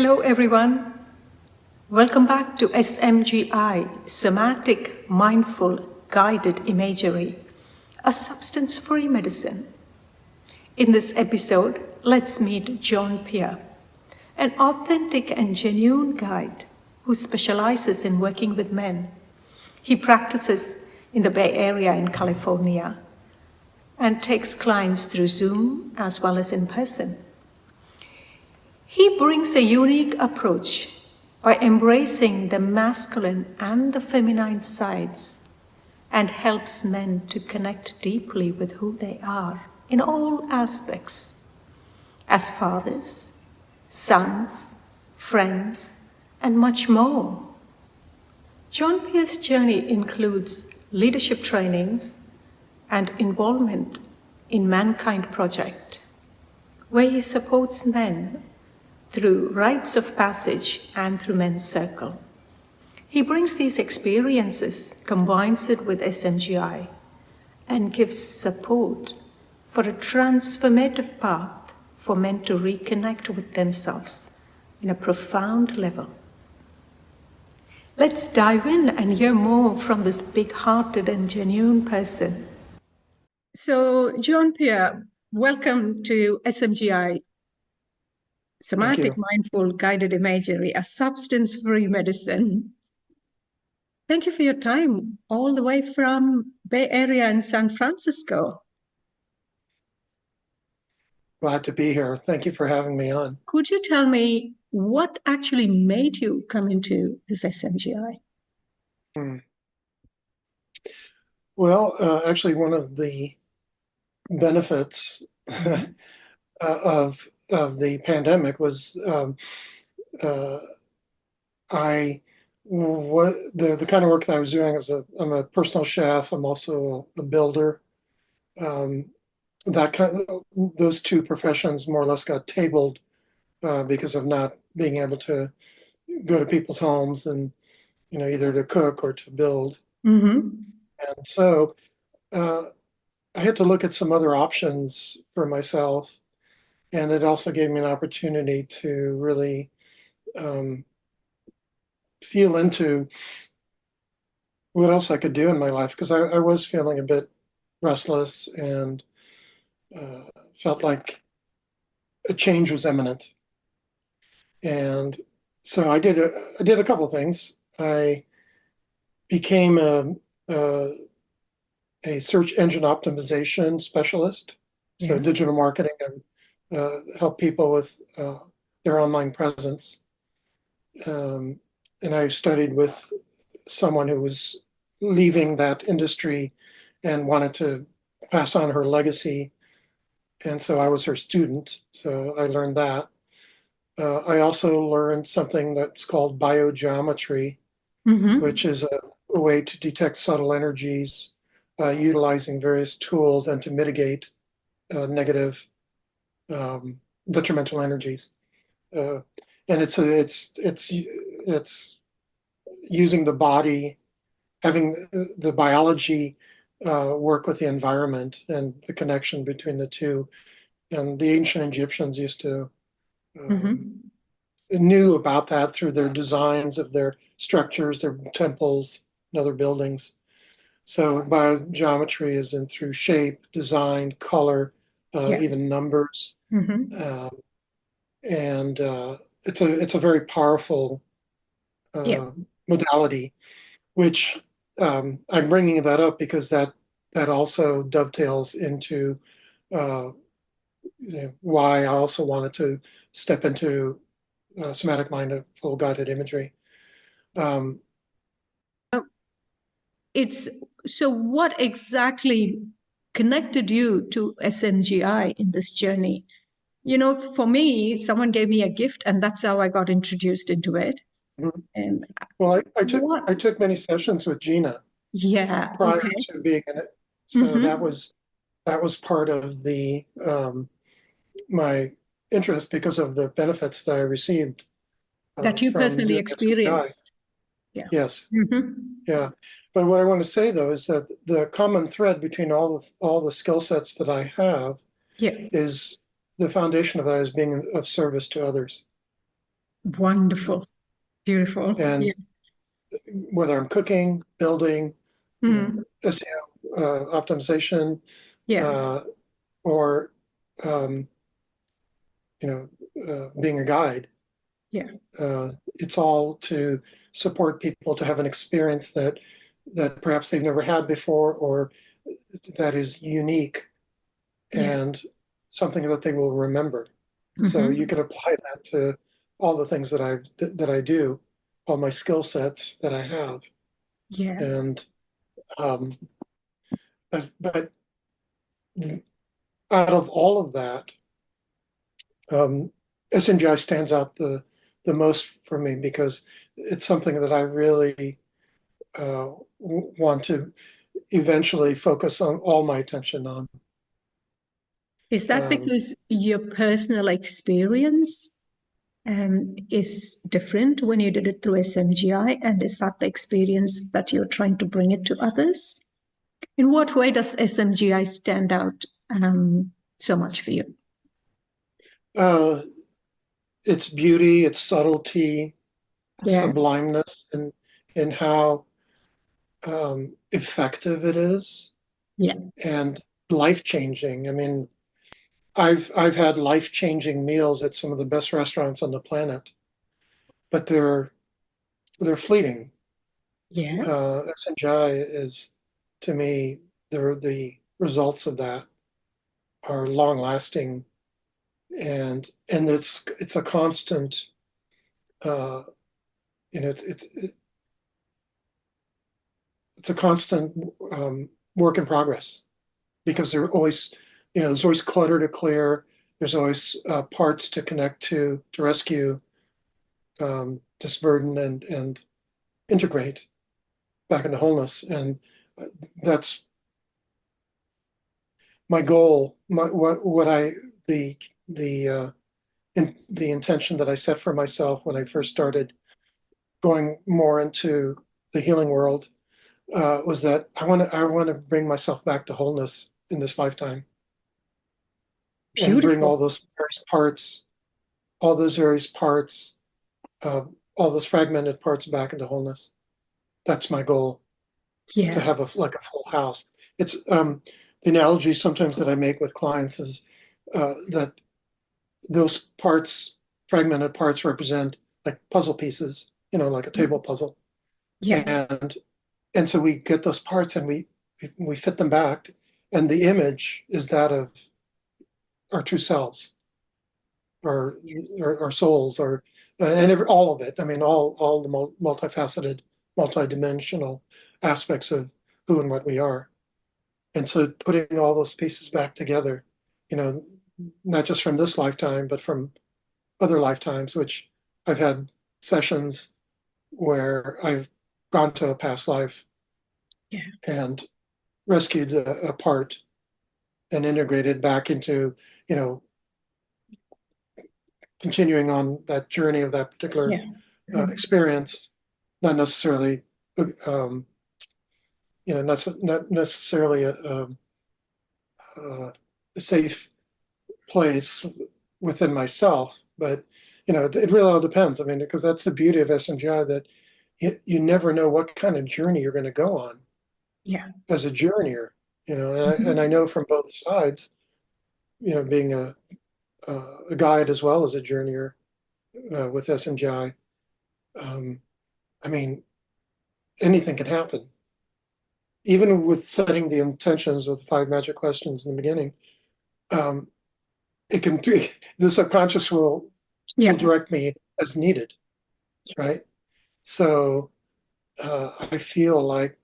Hello, everyone. Welcome back to SMGI, Somatic Mindful Guided Imagery, a substance-free medicine. In this episode, let's meet John-Pierre, an authentic and genuine guide who specializes in working with men. He practices in the Bay Area in California and takes clients through Zoom as well as in person. He brings a unique approach by embracing the masculine and the feminine sides and helps men to connect deeply with who they are in all aspects, as fathers, sons, friends, and much more. Jean-Pierre's journey includes leadership trainings and involvement in Mankind Project, where he supports men through rites of passage and through Men's Circle. He brings these experiences, combines it with SMGI, and gives support for a transformative path for men to reconnect with themselves in a profound level. Let's dive in and hear more from this big-hearted and genuine person. So, Jean-Pierre, welcome to SMGI, Somatic Mindful Guided Imagery, a substance-free medicine. Thank you for your time, all the way from Bay Area in San Francisco. Glad to be here. Thank you for having me on. Could you tell me what actually made you come into this SMGI? Well, actually, one of the benefits of the pandemic was the kind of work that I was doing I'm a personal chef. I'm also a builder. Those two professions more or less got tabled because of not being able to go to people's homes and either to cook or to build. Mm-hmm. And so I had to look at some other options for myself. And it also gave me an opportunity to really feel into what else I could do in my life, because I was feeling a bit restless and felt like a change was imminent. And so I did a couple of things. I became a search engine optimization specialist, so digital marketing, and help people with their online presence. And I studied with someone who was leaving that industry and wanted to pass on her legacy. And so I was her student, so I learned that. I also learned something that's called biogeometry, which is a way to detect subtle energies, utilizing various tools and to mitigate negative, detrimental energies. And it's using the body, having the biology work with the environment and the connection between the two. And the ancient Egyptians used to knew about that through their designs of their structures, their temples, and other buildings. So biogeometry is in through shape, design, color, even numbers, and it's a very powerful modality. Which I'm bringing that up because that also dovetails into why I also wanted to step into somatic mindful guided imagery. So what exactly connected you to SMGI in this journey? For me, someone gave me a gift and that's how I got introduced into it. And well, I took many sessions with Gina prior to being in it. So that was part of the my interest because of the benefits that I received. That you personally experienced. Yeah. Yes. Yeah. But what I want to say though is that the common thread between all the skill sets that I have is the foundation of that is being of service to others. Wonderful. Beautiful. And Yeah. whether I'm cooking, building, Mm. SEO optimization, Yeah. uh, or um, being a guide, Yeah. it's all to support people to have an experience that perhaps they've never had before, or that is unique Yeah. and something that they will remember. So you Mm-hmm. can apply that to all the things that I do, all my skill sets that I have, Yeah. and um, but out of all of that, SMGI stands out the most for me because it's something that I really want to eventually focus on all my attention on. Is that Um, because your personal experience is different when you did it through SMGI? And is that the experience that you're trying to bring it to others? In what way does SMGI stand out so much for you? uh, its beauty, its subtlety, Yeah. sublimeness, and how effective it is Yeah. and life changing. I mean, I've had life changing meals at some of the best restaurants on the planet, but they're fleeting. Yeah. SNGI is, to me, the results of that are long lasting, and it's a constant. Uh, you know, it's a constant work in progress because there's always clutter to clear. There's always parts to connect to rescue, disburden, and integrate back into wholeness. And that's my goal. What I the the intention that I set for myself when I first started going more into the healing world was that I want to bring myself back to wholeness in this lifetime and bring Beautiful. all those various parts, uh, all those fragmented parts back into wholeness. That's my goal, to Yeah. have like a full house. It's the analogy sometimes that I make with clients is that those parts, fragmented parts, represent like puzzle pieces, like a table puzzle, Yeah. and so we get those parts and we fit them back, and the image is that of our true selves, our Yes. our souls, and all of it. I mean, all the multifaceted, multidimensional aspects of who and what we are. And so putting all those pieces back together, you know, not just from this lifetime, but from other lifetimes, which I've had sessions where I've gone to a past life Yeah. and rescued a part and integrated back into, you know, continuing on that journey of that particular Yeah. experience, not necessarily, um, not necessarily a safe place within myself, but it really all depends. I mean, because that's the beauty of SMGI, that you never know what kind of journey you're going to go on Yeah. as a journeyer. And I Mhm. know from both sides, being a guide as well as a journeyer with SMGI. Um, I mean, anything can happen. Even with setting the intentions with the five magic questions in the beginning, um, it can the subconscious will Yeah. direct me as needed, right? So I feel like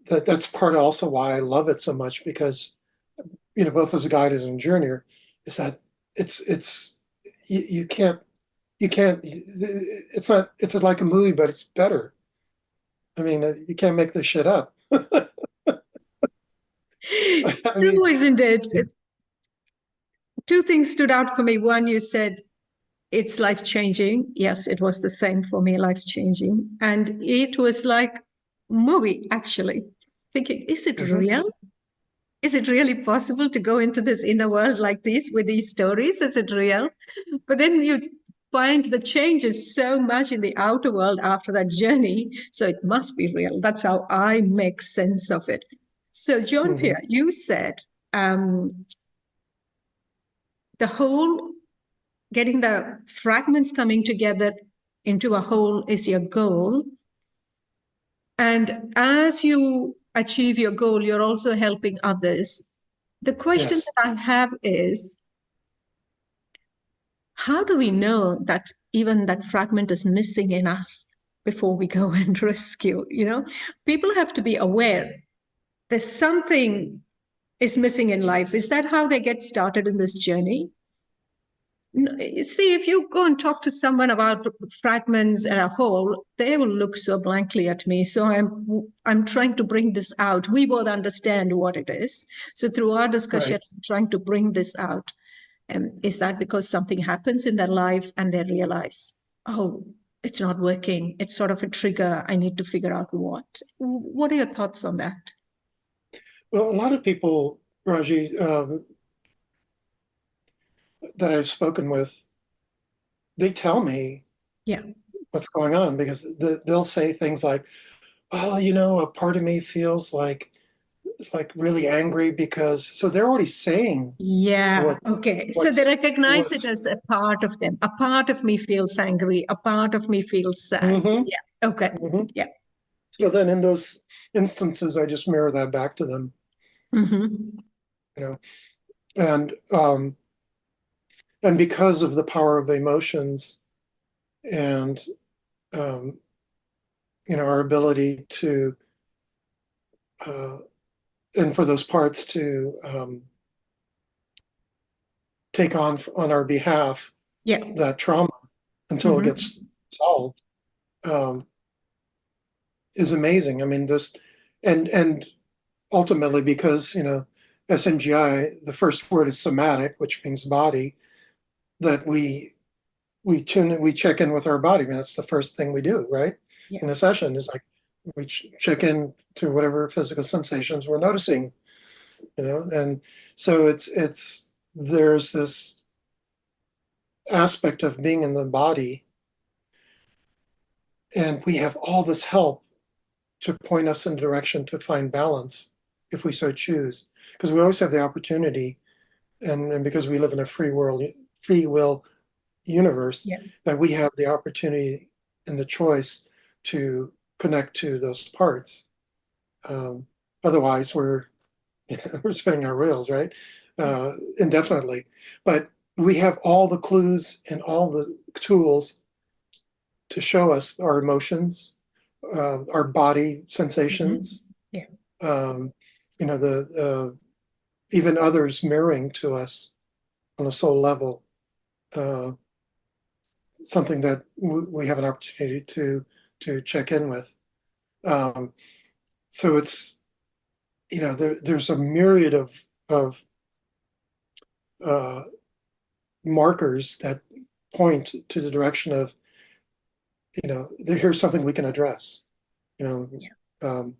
that's part also why I love it so much, because both as a guide and a journeyer, is that it's you can't it's not it's like a movie, but it's better. I mean, you can't make this shit up. I mean, True, isn't it? Two things stood out for me. One, you said it's life changing. Yes, it was the same for me, life changing. And it was like movie, actually. Thinking, is it mhm. real? Is it really possible to go into this inner world like this with these stories? Is it real? But then you find the changes so much in the outer world after that journey. So it must be real. That's how I make sense of it. So, Jean-Pierre, you said the whole, getting the fragments coming together into a whole is your goal. And as you achieve your goal, you're also helping others. The question Yes. that I have is, how do we know that even that fragment is missing in us before we go and rescue? You know, people have to be aware there's something is missing in life. Is that how they get started in this journey? See, if you go and talk to someone about fragments and a whole, they will look so blankly at me. So I'm trying to bring this out. We both understand what it is. So through our discussion, Right. I'm trying to bring this out. Is that because something happens in their life and they realize, oh, it's not working. It's sort of a trigger. I need to figure out what. What are your thoughts on that? Well, a lot of people, Raji, that I've spoken with, they tell me Yeah. what's going on because they'll say things like, "Well, a part of me feels like really angry because." So they're already saying Yeah. what Okay. So they what's recognize it what's. as a part of them. A part of me feels angry. A part of me feels sad. Hmm. Yeah. Okay. Hmm. Yeah. So then in those instances, I just mirror that back to them, Mm-hmm. you know, and because of the power of emotions and um, our ability to uh, and for those parts to take on our behalf Yeah. that trauma until it Mm-hmm. gets solved, um, is amazing. I mean, this and ultimately because SMGI, the first word is somatic, which means body, that we check in with our body. I mean, that's the first thing we do, right? Yeah. In a session is like we check in to whatever physical sensations we're noticing, and so it's there's this aspect of being in the body, and we have all this help to point us in a direction to find balance if we so choose, because we always have the opportunity, and because we live in a free will universe, Yeah. that we have the opportunity and the choice to connect to those parts. Um, Otherwise, we're spinning our wheels, right? Indefinitely. But we have all the clues and all the tools to show us our emotions, our body Mm-hmm. sensations, Yeah. um, the even others mirroring to us on a soul level, uh, something that we have an opportunity to check in with. Um, so it's there's a myriad of uh, markers that point to the direction of here's something we can address. You know, Yeah. um,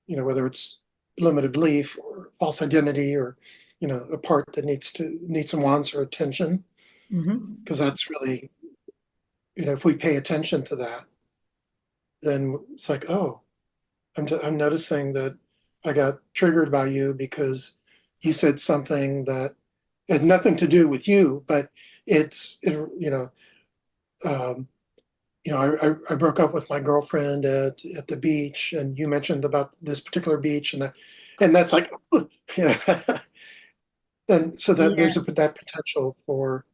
whether it's limited belief or false identity or a part that needs and wants our attention, Mm-hmm. because that's really if we pay attention to that, then it's like, oh, I'm noticing that I got triggered by you because you said something that has nothing to do with you, but um, I broke up with my girlfriend at the beach, and you mentioned about this particular beach, and that's like, you know, and so that Yeah. there's that potential for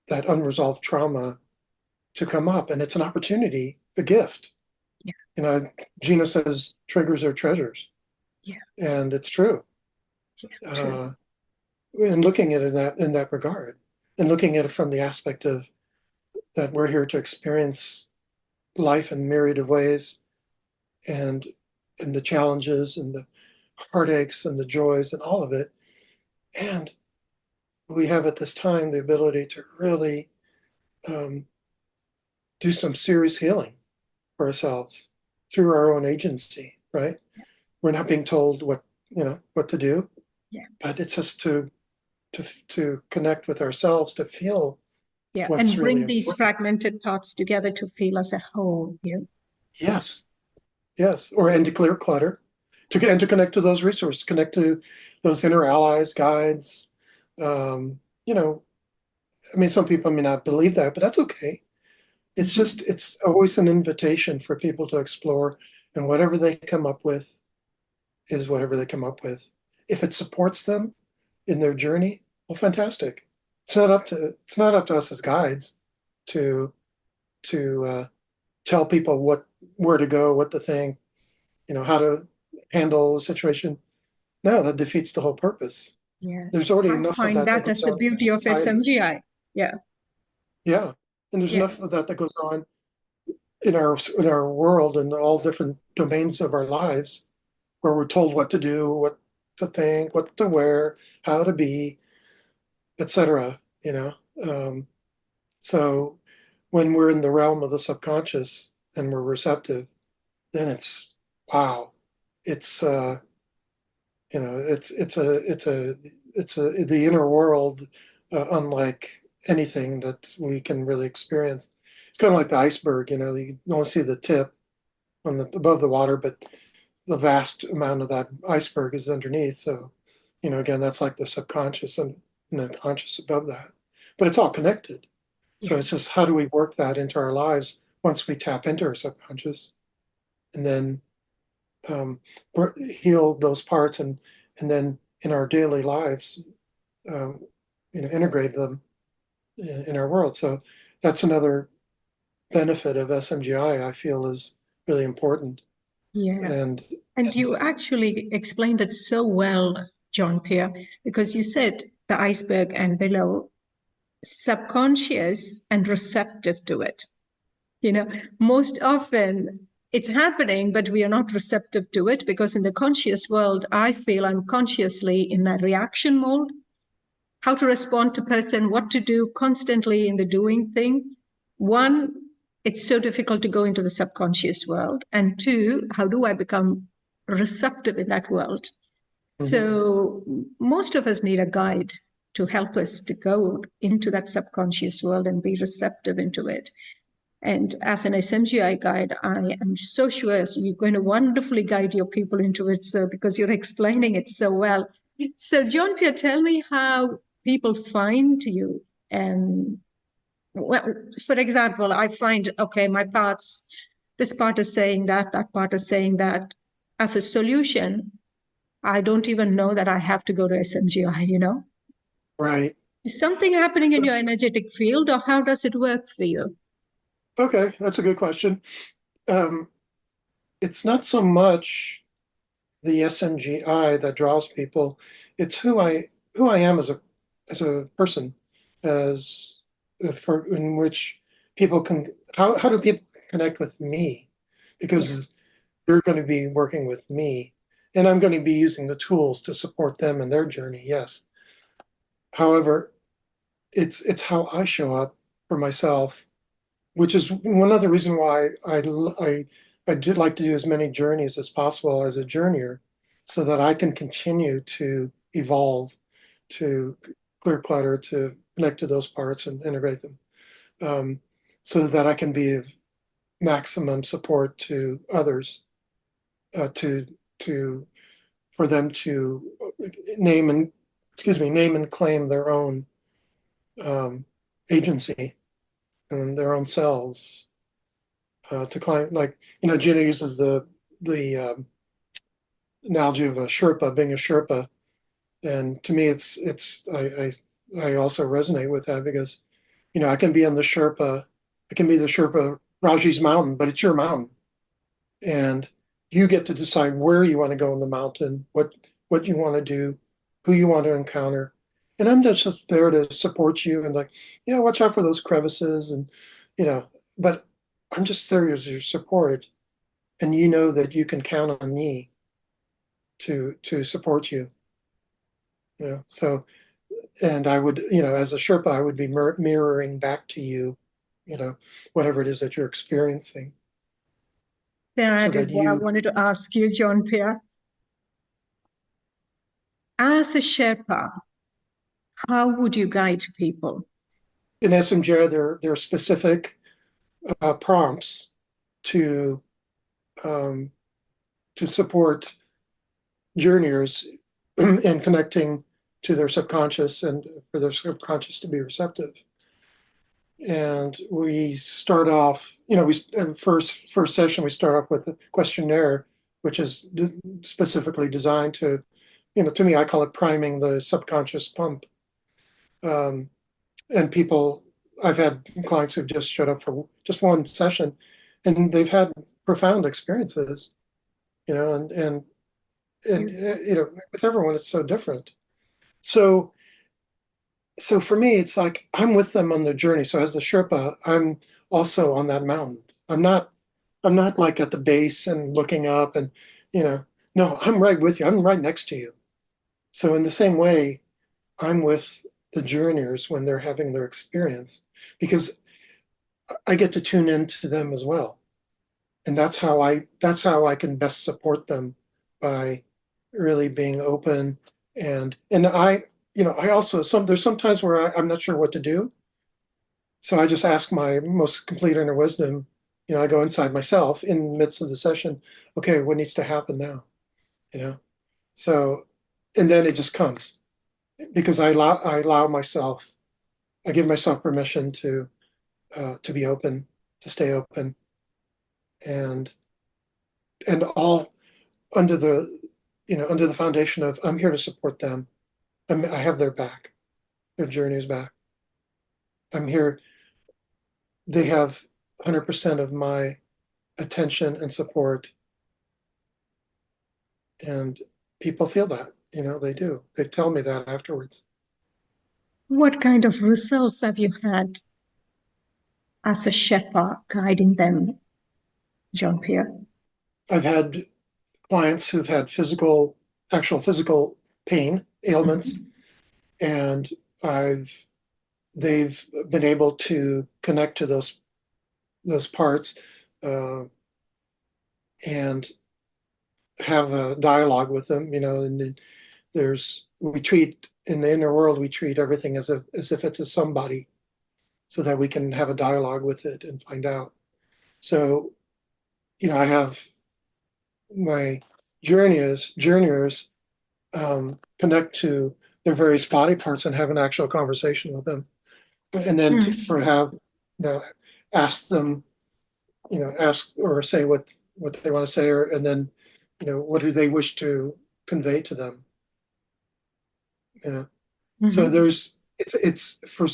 that unresolved trauma to come up, and it's an opportunity, a gift. Yeah. You know, Gina says triggers are treasures, Yeah. and it's true. Yeah. True. Uh, and looking at it in that regard, and looking at it from the aspect of that we're here to experience life in myriad of ways, and the challenges and the heartaches and the joys and all of it. And we have at this time the ability to really um, do some serious healing for ourselves through our own agency, right? We're not being told what to do, Yeah. but it's just to connect with ourselves, to feel Yeah, what's and really bring these important. fragmented parts together to feel as a whole. Yeah. Yes, yes, and to clear clutter, and to connect to those resources, connect to those inner allies, guides. You know, I mean, some people may not believe that, but that's okay. It's just, it's always an invitation for people to explore, and whatever they come up with is whatever they come up with. If it supports them in their journey, well, fantastic. It's not up to us as guides to tell people where to go, what to think, how to handle a situation. No, that defeats the whole purpose. Yeah. There's already I enough of find that that goes as the on in our beauty of society. SMGI. Yeah. Yeah, and there's Yeah. enough of that goes on in our world and all different domains of our lives, where we're told what to do, what to think, what to wear, how to be, etc. Um, so when we're in the realm of the subconscious and we're receptive, then it's wow. It's it's the inner world, unlike anything that we can really experience. It's kind of like the iceberg. You only see the tip above the water, but the vast amount of that iceberg is underneath. So, again, that's like the subconscious and the conscious above that. But it's all connected. So Yeah. it's just, how do we work that into our lives once we tap into our subconscious, and then um, heal those parts, and then in our daily lives, um, integrate them in our world. So that's another benefit of SMGI I feel is really important. Yeah. And And you actually explained it so well, Jean-Pierre, because you said the iceberg and below, subconscious and receptive to it. Most often it's happening, but we are not receptive to it because in the conscious world, I feel I'm consciously in a reaction mode, how to respond to person, what to do constantly in the doing thing. One, it's so difficult to go into the subconscious world. And two, how do I become receptive in that world? So most of us need a guide to help us to go into that subconscious world and be receptive into it. And as an SMGI guide, I am so sure you're going to wonderfully guide your people into it, so because you're explaining it so well. So, Jean-Pierre, tell me how people find you. And well, for example, I find, okay, this part is saying that part is saying that. As a solution, I don't even know that I have to go to SMGI. right. Is something happening in your energetic field, or how does it work for you? Okay, that's a good question. Um, it's not so much the SMGI that draws people. It's who I am as a person, as for in which people can how do people connect with me, Yeah. because they're going to be working with me, and I'm going to be using the tools to support them in their journey. Yes. However, it's how I show up for myself, which is one other reason why I did like to do as many journeys as possible as a journeyer, so that I can continue to evolve, to clear clutter, to connect to those parts and integrate them, so that I can be of maximum support to others, to to for them to name and name and claim their own um, agency and their own selves, to climb. Like, Gina uses the analogy of a Sherpa, being a Sherpa, and to me, I also resonate with that, because I can be on the Sherpa, I can be the Sherpa Raji's mountain, but it's your mountain, and you get to decide where you want to go in the mountain, what you want to do, who you want to encounter, and I'm just there to support you, and like, yeah, watch out for those crevices, and you know, but I'm just there as your support, and you know that you can count on me to support you. So, and I would, as a Sherpa, I would be mirroring back to you, you know, whatever it is that you're experiencing, so That is that what I you, wanted to ask you, Jean-Pierre. As a Sherpa, how would you guide people? in SMGI, there are specific prompts to um, to support journeyers in connecting to their subconscious and for their subconscious to be receptive. And we start off, we first session we start off with a questionnaire, which is specifically designed to, to me, I call it priming the subconscious pump. And people, I've had clients who've just showed up for just one session, and they've had profound experiences, and with everyone it's so different. So for me, it's like I'm with them on their journey. So as the Sherpa, I'm also on that mountain. I'm not like at the base and looking up and, no, I'm right with you. I'm right next to you. So in the same way, I'm with the journeyers when they're having their experience because I get to tune into them as well. And that's how I can best support them by really being open and I also there's sometimes where I'm not sure what to do. So I just ask my most complete inner wisdom. I go inside myself in the midst of the session. Okay, what needs to happen now? You know, so and then it just comes because I allow myself. I give myself permission to be open, to stay open, and all under the under the foundation of I'm here to support them. I have their back, their journey's back. I'm here. They have 100% of my attention and support, and people feel that. They do. They tell me that afterwards. What kind of results have you had as a Sherpa guiding them, Jean-Pierre? I've had clients who've had actual physical pain, ailments, and I've they've been able to connect to those parts and have a dialogue with them. And we treat in the inner world we treat everything as if it's a somebody, so that we can have a dialogue with it and find out. So, I have my journeyers connect to their various body parts and have an actual conversation with them, and then for have ask them, ask or say what they want to say, and then what do they wish to convey to them. So it's for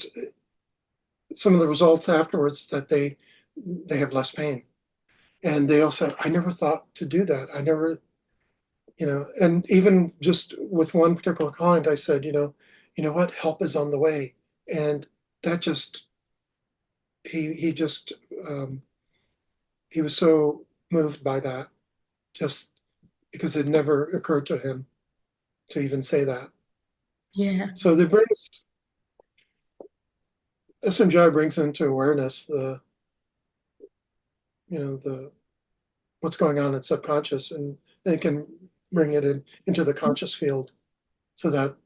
some of the results afterwards that they have less pain, and they also I never thought to do that. I never, and even just with one particular client, I said, what, help is on the way, and that just he just he was so moved by that, just because it never occurred to him to even say that. Yeah. So SMGI brings into awareness the what's going on in subconscious, and they can bring it into the conscious field, so that,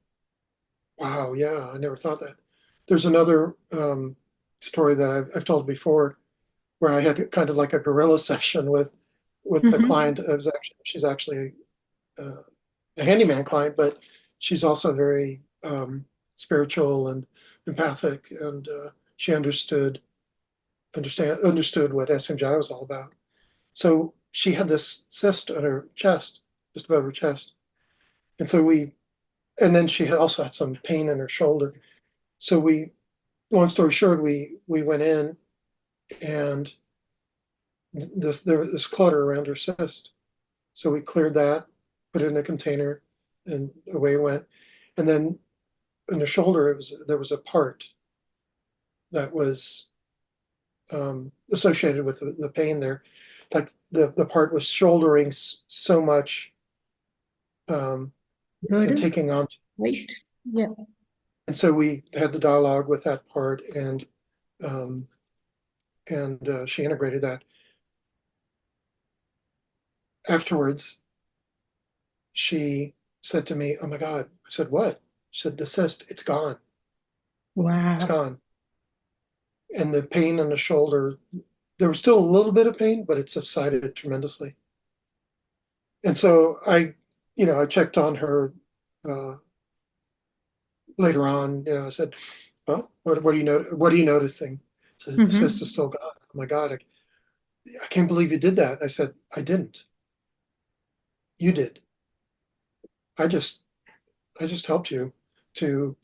wow, yeah, I never thought that. There's another story that I've told before, where I had kind of like a guerrilla session with the client. She's actually a handyman client, but she's also very spiritual and empathic, and she understood what SMGI was all about. So she had this cyst on her chest, just above her chest, and then she also had some pain in her shoulder. So long story short, we went in, and there was this clutter around her cyst. So we cleared that, put it in a container, and away it went. And then in the shoulder, there was a part that was associated with the pain there. Like the part was shouldering so much and taking on. Wait. Yeah. And so we had the dialogue with that part, and she integrated that. Afterwards, she said to me, "Oh my God." I said, "What?" She said, "The cyst, it's gone. Wow. It's gone." and the pain in the shoulder, there was still a little bit of pain, but it subsided tremendously. And so I checked on her uh, later on. I said, "Well, what are you what are you noticing?" So the cyst is Mm-hmm. still gone. Oh my God, I can't believe you did that. I said, I didn't. You did. I just I just helped you to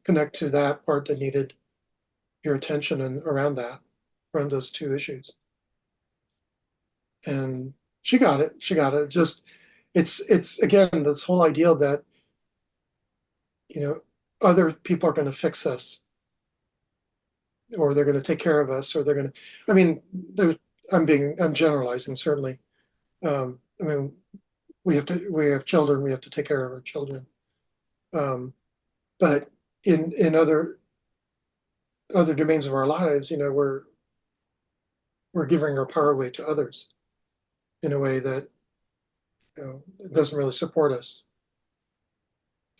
connect to that part that needed your attention and around those two issues. And she got it. She got it. Just it's again this whole idea that you know other people are going to fix us, or they're going to take care of us, or they're going to. I mean, I'm generalizing certainly. I mean, we have children. We have to take care of our children. Um, but in other domains of our lives, we're giving our power away to others in a way that doesn't really support us.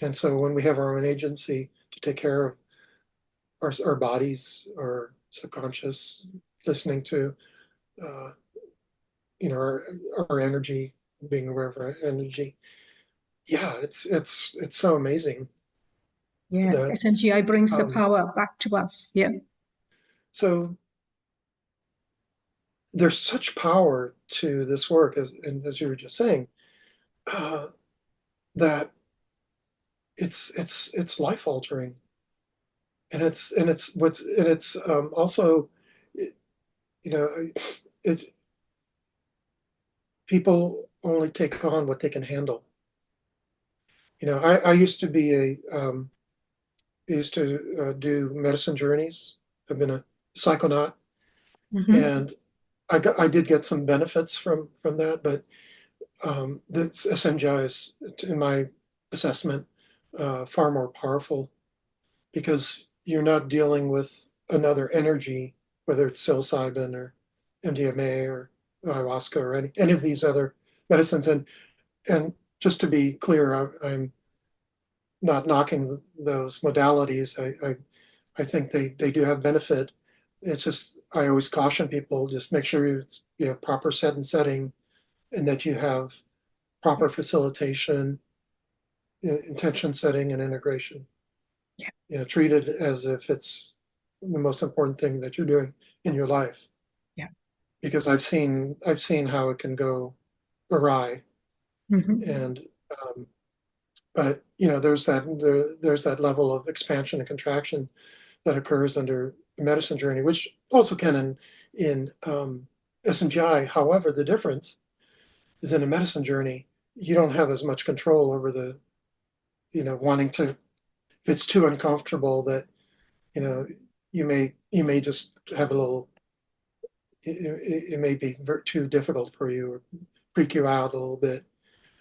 And so when we have our own agency to take care of our bodies, our subconscious, listening to uh, our energy, being aware of our energy, yeah, it's so amazing Yeah, that SMGI brings the um, power back to us. Yeah. so there's such power to this work, as you were just saying, uh, that it's life altering, and it's also, it, you know, it people only take on what they can handle. I used to be I used to do medicine journeys. I've been a psychonaut, Mm-hmm. and I did get some benefits from that, but this SMGI is, in my assessment, far more powerful because you're not dealing with another energy, whether it's psilocybin or MDMA or ayahuasca or any of these other medicines. And just to be clear, I'm not knocking those modalities. I think they do have benefit. It's just I always caution people, just make sure you have proper setting, and that you have proper facilitation, intention setting, and integration. Yeah. Treat it as if it's the most important thing that you're doing in your life. Yeah. Because I've seen how it can go awry, Mm-hmm. and but there's that level of expansion and contraction that occurs under the medicine journey, which also can in SMGI. However, the difference is in a medicine journey, you don't have as much control over the wanting to. If it's too uncomfortable, that you know you may just have a little. It may be too difficult for you or freak you out a little bit.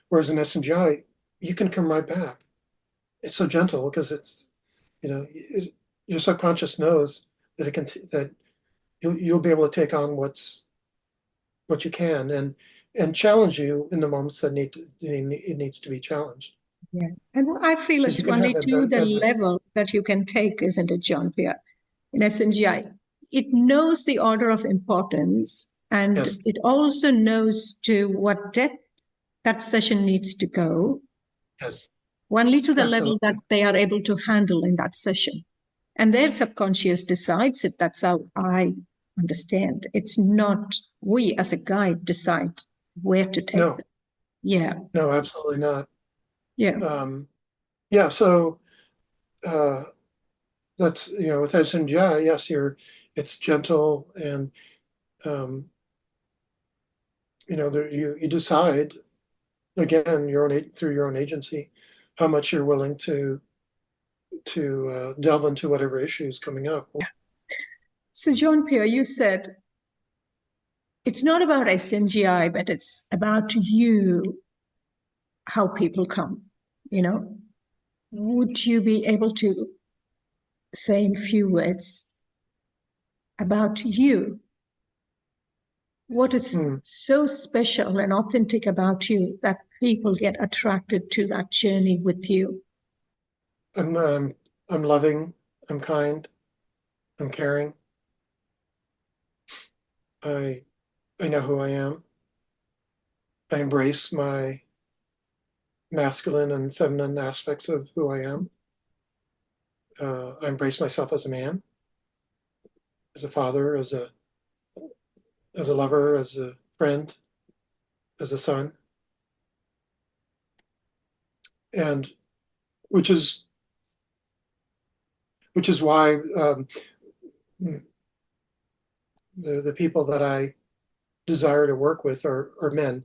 Whereas in SMGI, you can come right back. It's so gentle because your subconscious knows that that you'll be able to take on what you can, and challenge you in the moments that it needs to be challenged, Yeah. And I feel because you it's can have only that to the that level that you can take, isn't it, Jean-Pierre? In SMGI, it knows the order of importance, and yes, it also knows to what depth that session needs to go, yes, only to the level that absolutely. they are able to handle in that session. And their subconscious decides it. That's how I understand. It's not we as a guide decide where to take No, them. Yeah. no, absolutely not. Yeah. um yeah, so uh that's with SMGI, yes, it's gentle, and um you decide, again, through your own agency, how much you're willing to delve into whatever issue is coming up. So, Jean-Pierre, you said it's not about SMGI, but it's about you, how people come, you know? Would you be able to say in few words about you? What is Hmm. so special and authentic about you that people get attracted to that journey with you? I'm loving, I'm kind, I'm caring. I know who I am. I embrace my masculine and feminine aspects of who I am. I embrace myself as a man, as a father, as a lover, as a friend, as a son, and which is why the people that I desire to work with are men.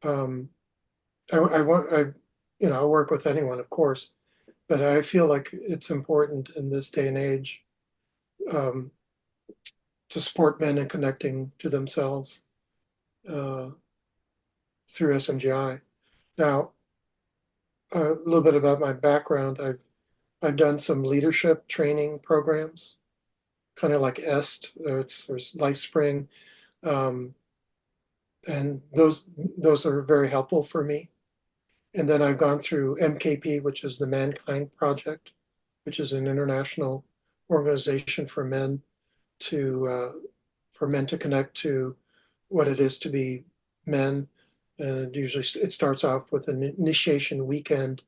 I want I work with anyone, of course, but I feel like it's important in this day and age um, to support men in connecting to themselves uh, through SMGI. Now, a little bit about my background. I've done some leadership training programs, kind of like EST. There's LifeSpring, um, and those are very helpful for me. And then I've gone through MKP, which is the Mankind Project, which is an international organization for men to connect to what it is to be men. And usually it starts off with an initiation weekend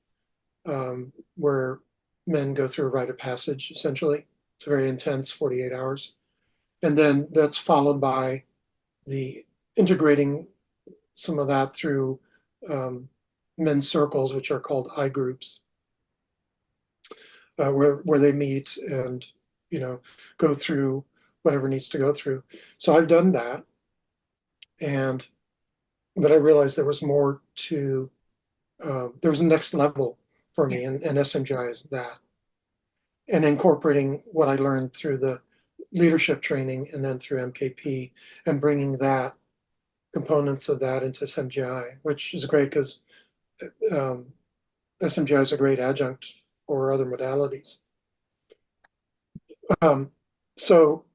where men go through a rite of passage, essentially. It's a very intense 48 hours. And then that's followed by the integrating some of that through um, men's circles, which are called I groups, where they meet and go through whatever needs to go through. So I've done that, and but I realized there was more to there was a next level for me, and SMGI is that, and incorporating what I learned through the leadership training and then through MKP, and bringing that components of that into SMGI, which is great because um, SMGI is a great adjunct for other modalities. Um, so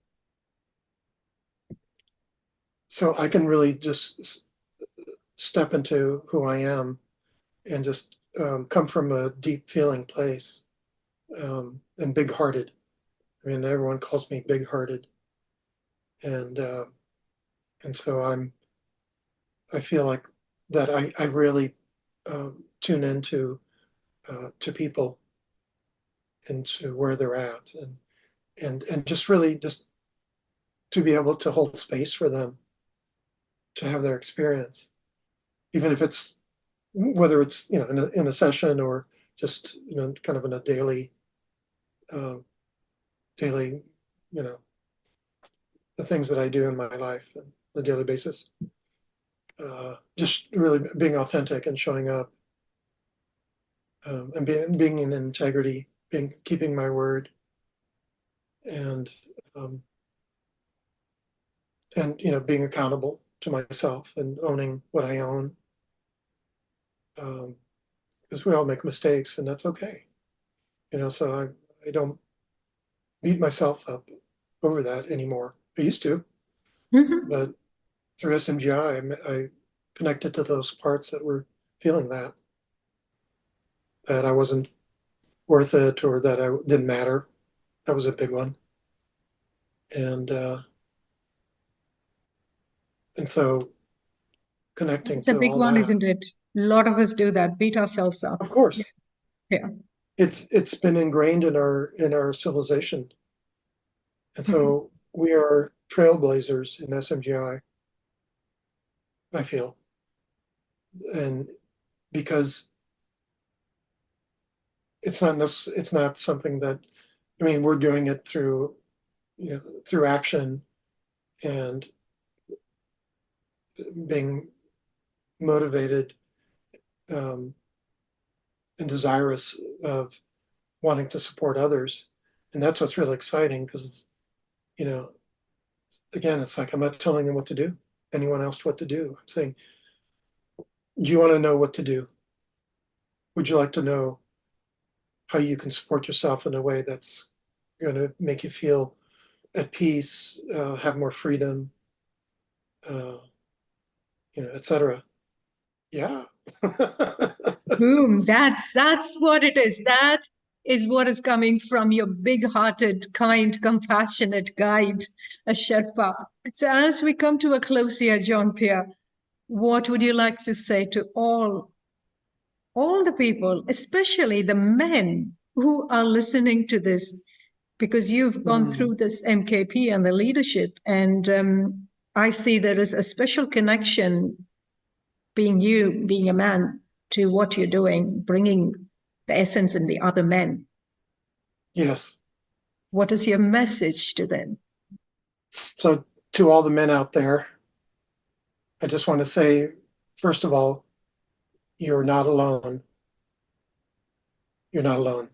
so I can really just step into who I am and just come from a deep feeling place and big hearted. I mean, everyone calls me big hearted, and and so I feel like that I really tune into to people and to where they're at, and just really just to be able to hold space for them to have their experience, even if it's whether it's in a session or just kind of in a uh, daily the things that I do in my life on a daily basis. Just really being authentic and showing up and being in integrity, keeping my word, and um, and being accountable to myself and owning what I own, because we all make mistakes and that's okay. So I don't beat myself up over that anymore. I used to, Mhm. but through SMGI, I connected to those parts that were feeling that I wasn't worth it or that I didn't matter. That was a big one, and so connecting It's a to big all one, that. isn't it? A lot of us do that, beat ourselves up. Of course, Yeah. it's been ingrained in our civilization, and Mhm. so we are trailblazers in SMGI. I feel, and because it's not something that, I mean, we're doing it through through action and being motivated um, and desirous of wanting to support others, and that's what's really exciting because you know again, it's like I'm not telling them what to do, anyone else what to do. I'm saying, do you want to know what to do? Would you like to know how you can support yourself in a way that's going to make you feel at peace, have more freedom, uh, etc. Yeah. Boom. That's what it is. That is what is coming from your big-hearted, kind, compassionate guide, a Sherpa. So as we come to a close here, Jean-Pierre, what would you like to say to all the people, especially the men who are listening to this? Because you've gone through this MKP and the leadership, and I see there is a special connection, being a man, to what you're doing, bringing the essence in the other men. Yes. What is your message to them? So to all the men out there, I just want to say, first of all, you're not alone. You're not alone.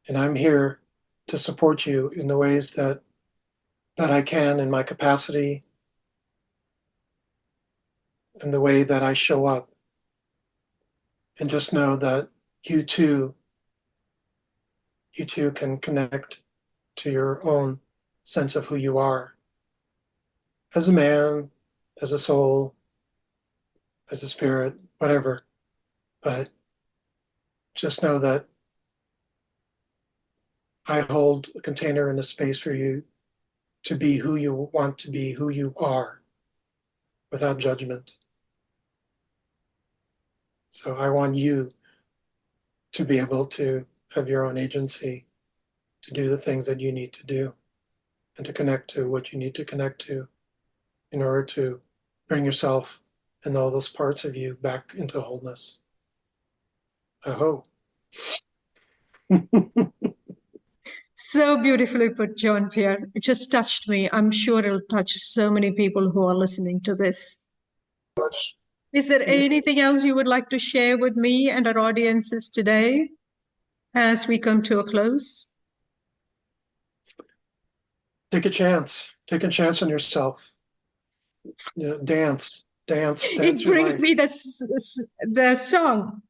And I'm here to support you in the ways that I can in my capacity and the way that I show up. And just know that you too can connect to your own sense of who you are as a man, as a soul, as a spirit, whatever. But just know that I hold a container and a space for you to be who you want to be, who you are, without judgment. So I want you to be able to have your own agency, to do the things that you need to do, and to connect to what you need to connect to in order to bring yourself and all those parts of you back into wholeness. I hope. So beautifully put, Jean-Pierre. It just touched me. I'm sure it'll touch so many people who are listening to this. Is there anything else you would like to share with me and our audiences today as we come to a close? Take a chance. Take a chance on yourself. You know, dance. It brings me the song.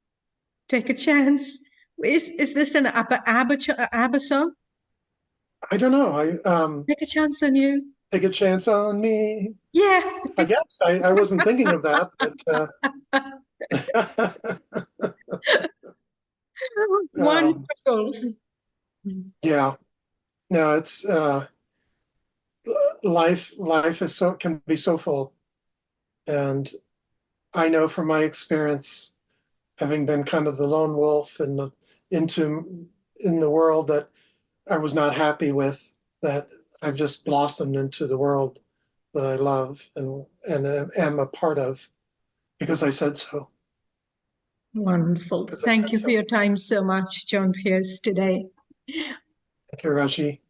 Take a chance. Is this an ABBA song? I don't know. Take a chance on you. Take a chance on me. Yeah. I guess I wasn't thinking of that, but Wonderful. Yeah. No, it's life is can be so full. And I know from my experience, having been kind of the lone wolf in the world that I was not happy with, that I've just blossomed into the world that I love and am a part of because I said so. Wonderful. Thank you for your time so much, John-Pierre, today. Thank you, Raji.